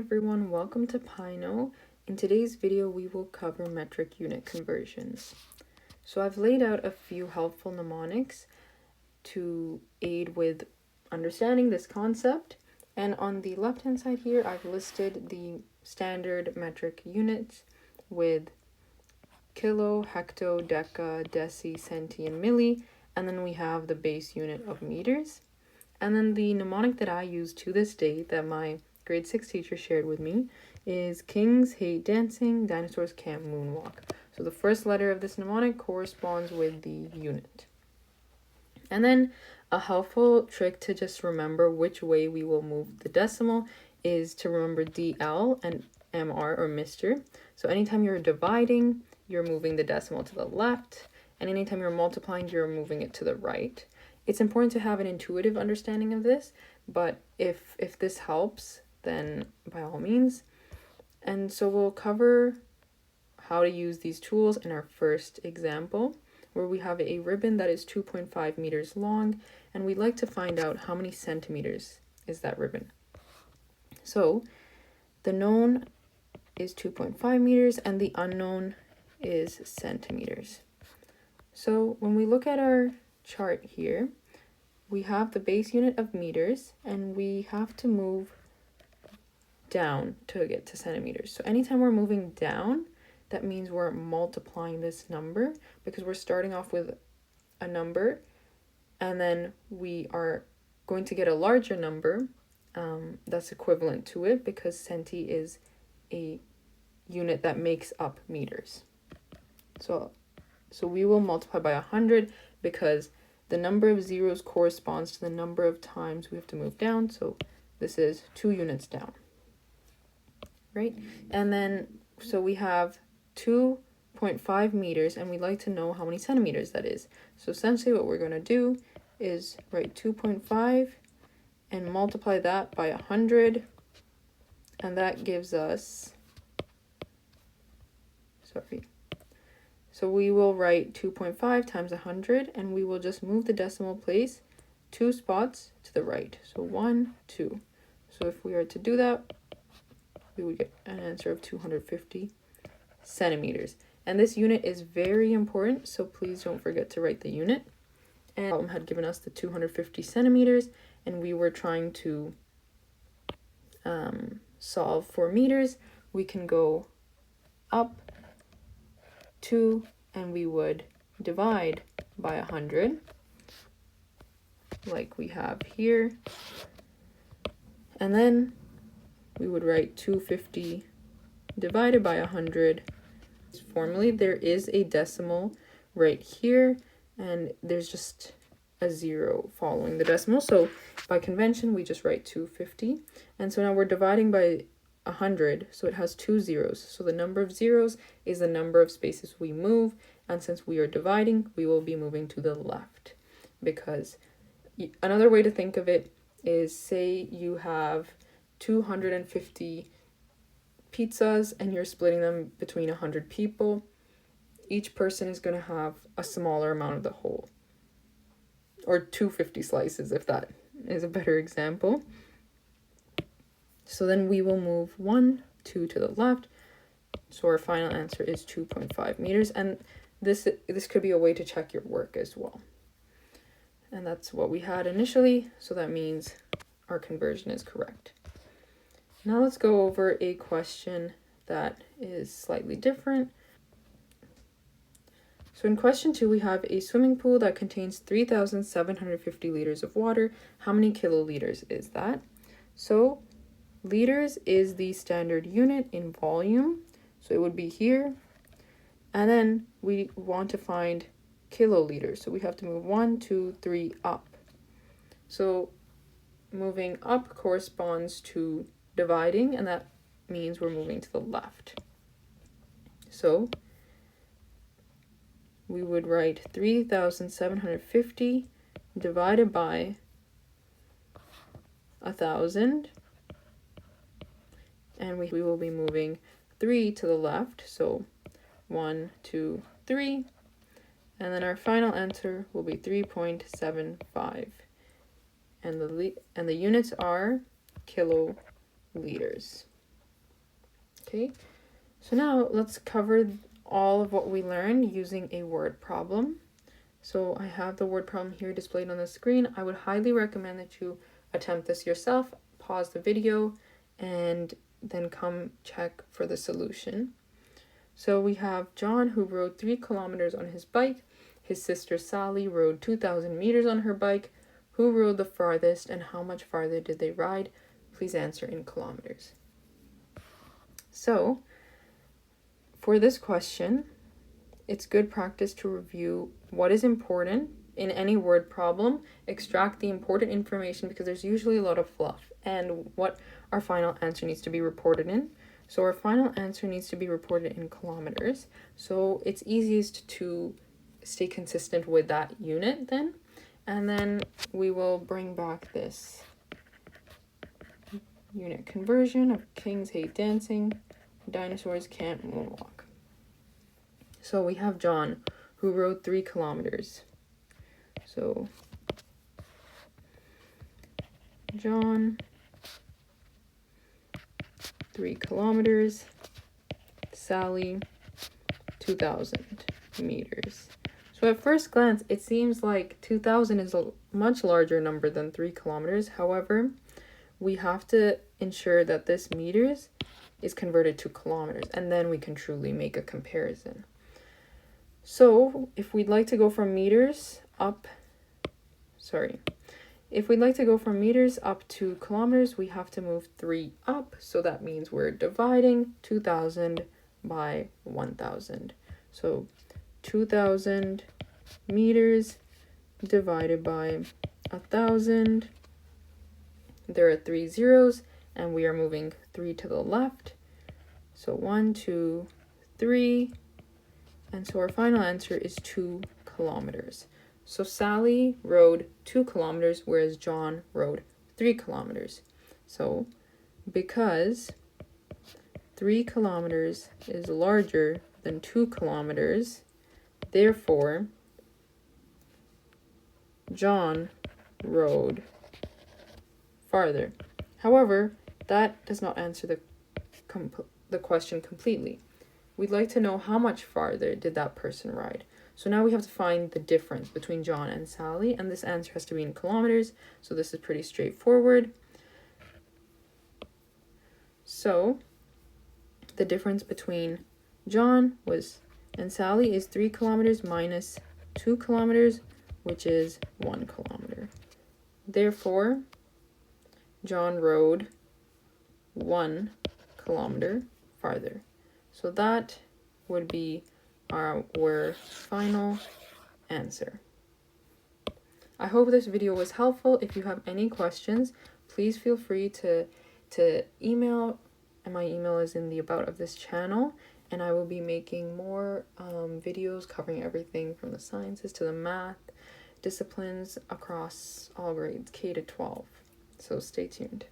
everyone, welcome to Pino. In today's video, we will cover metric unit conversions. So I've laid out a few helpful mnemonics to aid with understanding this concept. And on the left-hand side here, I've listed the standard metric units with kilo, hecto, deca, deci, centi, and milli. And then we have the base unit of meters. And then the mnemonic that I use to this day that my grade 6 teacher shared with me is kings hate dancing, dinosaurs can't moonwalk. So the first letter of this mnemonic corresponds with the unit. And then a helpful trick to just remember which way we will move the decimal is to remember DL and MR or Mr. So anytime you're dividing, you're moving the decimal to the left, and anytime you're multiplying, you're moving it to the right. It's important to have an intuitive understanding of this, but if this helps, then by all means. And so we'll cover how to use these tools in our first example, where we have a ribbon that is 2.5 meters long, and we'd like to find out how many centimeters is that ribbon. So the known is 2.5 meters and the unknown is centimeters. So when we look at our chart here, we have the base unit of meters and we have to move down to get to centimeters. So anytime we're moving down, that means we're multiplying this number because we're starting off with a number and then we are going to get a larger number that's equivalent to it because centi is a unit that makes up meters. So we will multiply by 100 because the number of zeros corresponds to the number of times we have to move down. So this is 2 units down, right? And then, so we have 2.5 meters and we'd like to know how many centimeters that is. So essentially what we're going to do is write 2.5 and multiply that by 100. And that gives us, so we will write 2.5 times 100 and we will just move the decimal place 2 spots to the right. So 1, 2. So if we are to do that, we would get an answer of 250 centimeters. And this unit is very important, so please don't forget to write the unit. And the problem had given us the 250 centimeters and we were trying to solve for meters. We can go up 2 and we would divide by 100 like we have here, and then we would write 250 divided by 100. Formally there is a decimal right here and there's just a 0 following the decimal, so by convention we just write 250. And so now we're dividing by 100, so it has 2 zeros. So the number of zeros is the number of spaces we move, and since we are dividing, we will be moving to the left. Because another way to think of it is, say you have 250 pizzas and you're splitting them between 100 people. Each person is going to have a smaller amount of the whole, or 250 slices if that is a better example. So then we will move 1, 2 to the left. So our final answer is 2.5 meters. And this could be a way to check your work as well. And that's what we had initially. So that means our conversion is correct. Now let's go over a question that is slightly different. So in question 2, we have a swimming pool that contains 3,750 liters of water. How many kiloliters is that? So liters is the standard unit in volume, so it would be here. And then we want to find kiloliters, so we have to move 1, 2, 3 up. So moving up corresponds to dividing, and that means we're moving to the left. So we would write 3,750 divided by 1,000. And we will be moving 3 to the left, so 1, 2, 3, and then our final answer will be 3.75, and the units are kiloliters. Okay, so now let's cover all of what we learned using a word problem. So I have the word problem here displayed on the screen. I would highly recommend that you attempt this yourself, pause the video, and then come check for the solution. So we have John, who rode 3 kilometers on his bike. His sister Sally rode 2,000 meters on her bike. Who rode the farthest and how much farther did they ride? Please answer in kilometers. So for this question, it's good practice to review what is important in any word problem, extract the important information because there's usually a lot of fluff, and what our final answer needs to be reported in. So our final answer needs to be reported in kilometers. So it's easiest to stay consistent with that unit then. And then we will bring back this unit conversion of kings hate dancing, dinosaurs can't moonwalk. So we have John, who rode 3 kilometers. So John, 3 kilometers. Sally, 2,000 meters. So at first glance, it seems like 2,000 is a much larger number than 3 kilometers. However, we have to ensure that this meters is converted to kilometers, and then we can truly make a comparison. So if we'd like to go from meters up, if we'd like to go from meters up to kilometers, we have to move 3 up. So that means we're dividing 2,000 by 1,000. So 2,000 meters divided by 1,000. There are 3 zeros, and we are moving 3 to the left. So 1, 2, 3. And so our final answer is 2 kilometers. So Sally rode 2 kilometers, whereas John rode 3 kilometers. So because 3 kilometers is larger than 2 kilometers, therefore John rode farther. However, that does not answer the question completely. We'd like to know how much farther did that person ride. So now we have to find the difference between John and Sally, and this answer has to be in kilometers, so this is pretty straightforward. So the difference between John and Sally is 3 kilometers minus 2 kilometers, which is 1 kilometer. Therefore, John rode 1 kilometer farther. So that would be our final answer. I hope this video was helpful. If you have any questions, please feel free to email, and my email is in the about of this channel, and I will be making more videos covering everything from the sciences to the math disciplines across all grades, K to 12. So stay tuned.